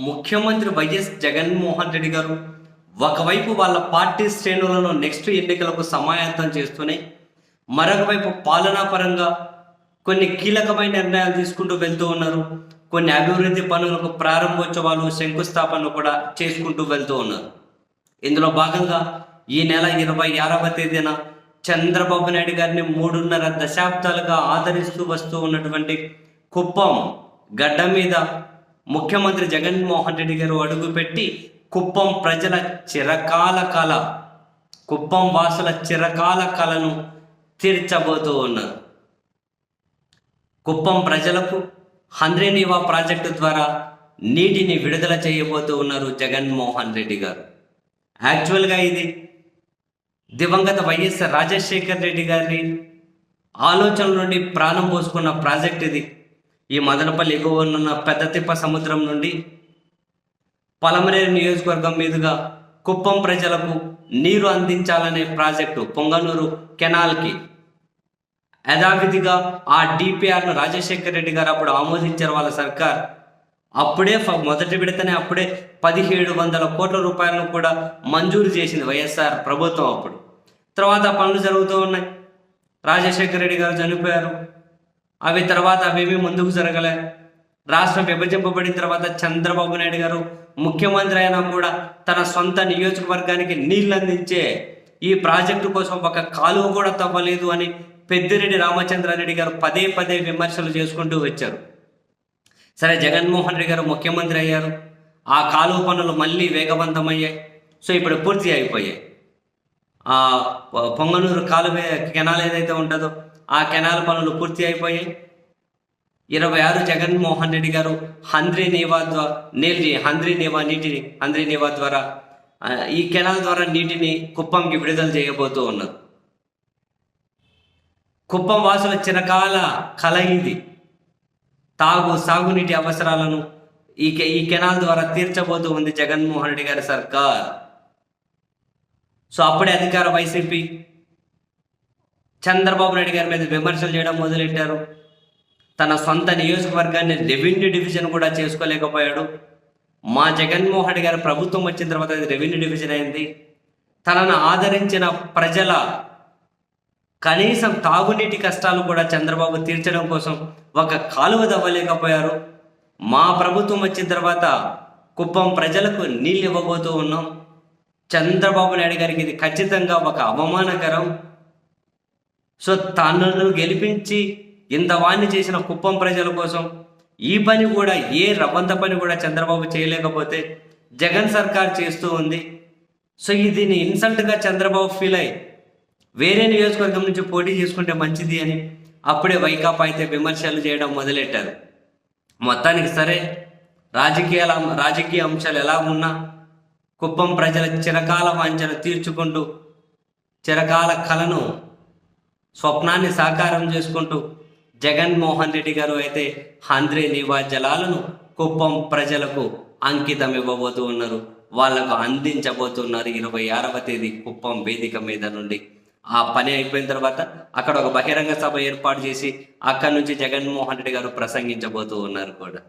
ముఖ్యమంత్రి వైఎస్ జగన్మోహన్ రెడ్డి గారు ఒకవైపు వాళ్ళ పార్టీ శ్రేణులను నెక్స్ట్ ఎన్నికలకు సమాయత్తం చేస్తూనే మరొక వైపు పాలనాపరంగా కొన్ని కీలకమైన నిర్ణయాలు తీసుకుంటూ వెళ్తూ ఉన్నారు. కొన్ని అభివృద్ధి పనులకు ప్రారంభోత్సవాలు, శంకుస్థాపనలు కూడా చేసుకుంటూ వెళ్తూ ఉన్నారు. ఇందులో భాగంగా ఈ నెల 26వ తేదీన చంద్రబాబు నాయుడు గారిని 3.5 దశాబ్దాలుగా ఆదరిస్తూ వస్తూ ఉన్నటువంటి కుప్పం గడ్డ మీద ముఖ్యమంత్రి జగన్మోహన్ రెడ్డి గారు అడుగుపెట్టి కుప్పం ప్రజల చిరకాల కళ, కుప్పం వాసుల చిరకాల కళను తీర్చబోతూ ఉన్నారు. కుప్పం ప్రజలకు హంద్రీనీవా ప్రాజెక్టు ద్వారా నీటిని విడుదల చేయబోతూ ఉన్నారు జగన్మోహన్ రెడ్డి గారు. యాక్చువల్గా ఇది దివంగత వైఎస్ రాజశేఖర్ రెడ్డి గారి ఆలోచనల నుండి ప్రాణం పోసుకున్న ప్రాజెక్ట్ ఇది. ఈ మదనపల్లి ఎగువ ఉన్న పెద్దతిప్ప సముద్రం నుండి పలమనేరు నియోజకవర్గం మీదుగా కుప్పం ప్రజలకు నీరు అందించాలనే ప్రాజెక్టు పొంగనూరు కెనాల్కి యథావిధిగా ఆ డిపిఆర్ను రాజశేఖర్ రెడ్డి గారు అప్పుడు ఆమోదించారు వాళ్ళ సర్కార్. అప్పుడే మొదటి విడతనే అప్పుడే 1700 కోట్ల రూపాయలను కూడా మంజూరు చేసింది వైఎస్ఆర్ ప్రభుత్వం. అప్పుడు తర్వాత పనులు జరుగుతూ ఉన్నాయి. రాజశేఖర్ రెడ్డి గారు చనిపోయారు. తర్వాత అవేమీ ముందుకు జరగలే. రాష్ట్రం విభజింపబడిన తర్వాత చంద్రబాబు నాయుడు గారు ముఖ్యమంత్రి అయినా కూడా తన సొంత నియోజకవర్గానికి నీళ్లు అందించే ఈ ప్రాజెక్టు కోసం ఒక కాలువ కూడా తవ్వలేదు అని పెద్దిరెడ్డి రామచంద్రారెడ్డి గారు పదే పదే విమర్శలు చేసుకుంటూ వచ్చారు. సరే, జగన్మోహన్ రెడ్డి గారు ముఖ్యమంత్రి అయ్యారు. ఆ కాలువ పనులు మళ్ళీ వేగవంతమయ్యాయి. సో ఇప్పుడు పూర్తి అయిపోయాయి. ఆ పొంగనూరు కాలువ కెనాల్ ఏదైతే ఉంటుందో ఆ కెనాల్ పనులు పూర్తి అయిపోయాయి. 26 జగన్మోహన్ రెడ్డి గారు హంద్రీనీవా ద్వారా ఈ కెనాల్ ద్వారా నీటిని కుప్పంకి విడుదల చేయబోతూ ఉన్నారు. కుప్పం వాసుల చిరకాల కల ఇది. సాగునీటి అవసరాలను ఈ కెనాల్ ద్వారా తీర్చబోతూ ఉంది జగన్మోహన్ రెడ్డి గారి సర్కార్. సో అప్పుడే అధికార వైసీపీ చంద్రబాబు నాయుడు గారి మీద విమర్శలు చేయడం మొదలెట్టారు. తన సొంత నియోజకవర్గాన్ని రెవెన్యూ డివిజన్ కూడా చేసుకోలేకపోయాడు. మా జగన్మోహన్ రెడ్డి గారి ప్రభుత్వం వచ్చిన తర్వాత అది రెవెన్యూ డివిజన్ అయింది. తనను ఆదరించిన ప్రజల కనీసం తాగునీటి కష్టాలు కూడా చంద్రబాబు తీర్చడం కోసం ఒక కాలువ తవ్వలేకపోయారు. మా ప్రభుత్వం వచ్చిన తర్వాత కుప్పం ప్రజలకు నీళ్ళు ఇవ్వబోతూ ఉన్నాం. చంద్రబాబు నాయుడు గారికి ఇది ఖచ్చితంగా ఒక అవమానకరం. సో తనను గెలిపించి ఇంత వాణ్ణి చేసిన కుప్పం ప్రజల కోసం ఈ పని కూడా, ఏ రవ్వంత పని కూడా చంద్రబాబు చేయలేకపోతే జగన్ సర్కార్ చేస్తూ ఉంది. సో దీన్ని ఇన్సల్ట్గా చంద్రబాబు ఫీల్ అయ్యి వేరే నియోజకవర్గం నుంచి పోటీ చేసుకుంటే మంచిది అని అప్పుడే వైకాపా అయితే విమర్శలు చేయడం మొదలెట్టారు. మొత్తానికి సరే, రాజకీయ అంశాలు ఎలా ఉన్నా కుప్పం ప్రజల చిరకాల వాంఛను తీర్చుకుంటూ, చిరకాల కలను, స్వప్నాన్ని సాకారం చేసుకుంటూ జగన్మోహన్ రెడ్డి గారు అయితే హంద్రీనీవా జలాలను కుప్పం ప్రజలకు అంకితం ఇవ్వబోతూ ఉన్నారు. వాళ్లకు అందించబోతున్నారు 26వ తేదీ కుప్పం వేదిక మీద నుండి. ఆ పని అయిపోయిన తర్వాత అక్కడ ఒక బహిరంగ సభ ఏర్పాటు చేసి అక్కడి నుంచి జగన్మోహన్ రెడ్డి గారు ప్రసంగించబోతూ ఉన్నారు కూడా.